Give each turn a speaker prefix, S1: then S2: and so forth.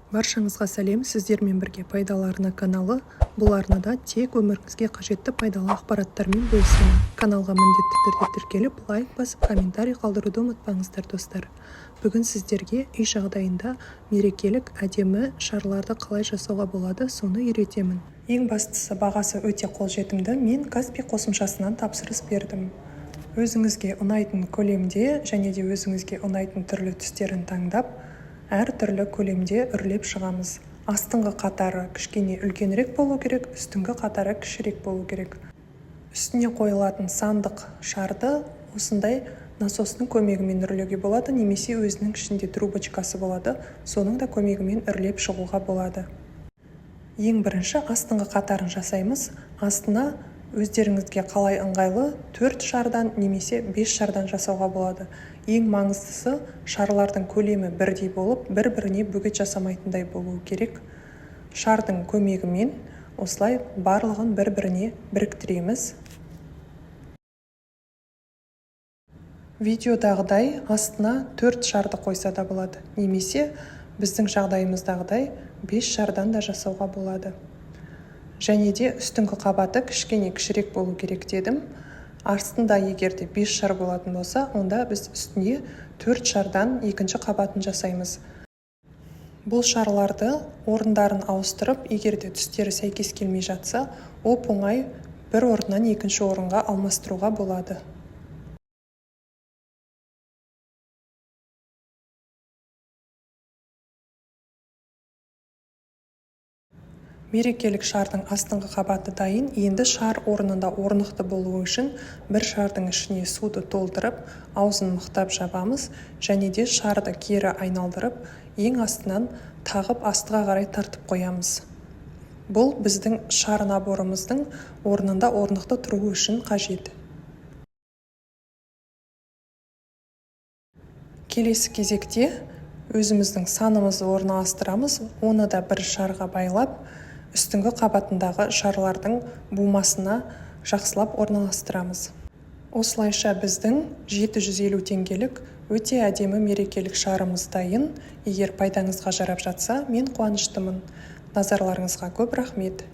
S1: Баршаңызға сәлем, сіздермен бірге пайдалы арна каналы. Бұл арнада тек өміріңізге қажетті пайдалы ақпараттармен бөлісемін. Каналға міндетті түрде тіркеліп, лайк басып, комментарий қалдыруды ұмытпаңыздар, достар. Бүгін сіздерге үй жағдайында мерекелік әдемі шарларды қалай жасауға болады, соны үйретемін. Ең бастысы, бағасы өте қолжетімді. Мен Каспи қосымшасынан тапсырыс бердім. Өзіңізге ұнайтын көлемде және де өзіңізге ұнайтын түрлі түстерін таңдап, әр түрлі көлемде үрлеп шығамыз. Астыңғы қатары кішкене үлкенірек болу керек, үстіңгі қатары кішірек болу керек. Үстіне қойылатын сандық шарды осындай насостың көмегімен үрлеуге болады, немесе өзінің ішінде трубочкасы болады, соның да көмегімен үрлеп шығуға болады. Ең бірінші астыңғы қатарын жасаймыз. Астына өздеріңізге қалай ыңғайлы 4 шардан немесе 5 шардан жасауға болады. Ең маңыздысы, шарлардың көлемі бірдей болып, бір-біріне бөгет жасамайтындай болуы керек. Шардың көмегімен осылай барлығын бір-біріне біріктіреміз. Видеодағыдай астына 4 шарды қойса да болады, немесе біздің жағдайымыздағыдай 5 шардан да жасауға болады. Және де үстіңгі қабаты кішкене кішірек болу керек дедім. Астында егерде 5 шар болатын болса, онда біз үстіне 4 шардан екінші қабатын жасаймыз. Бұл шарларды орындарын ауыстырып, егерде түстері сәйкес келмей жатса, оп-оңай бір орыннан екінші орынға алмастыруға болады. Мерекелік шардың астыңғы қабаты дайын. Енді шар орнында орнықты болуы үшін бір шардың ішіне суды толтырып, аузын мықтап жабамыз, және де шарды кері айналдырып, ең астынан тағып астыға қарай тартып қоямыз. Бұл біздің шар наборымыздың орнында орнықты тұруы үшін қажет. Келесі кезекте өзіміздің санымызды орналастырамыз, оны да бір шарға байлап, үстіңгі қабатындағы шарлардың бумасына жақсылап орналастырамыз. Осылайша біздің 750 теңгелік өте әдемі мерекелік шарымыз дайын. Егер пайдаңызға жарап жатса, мен қуаныштымын. Назарларыңызға көп рахмет.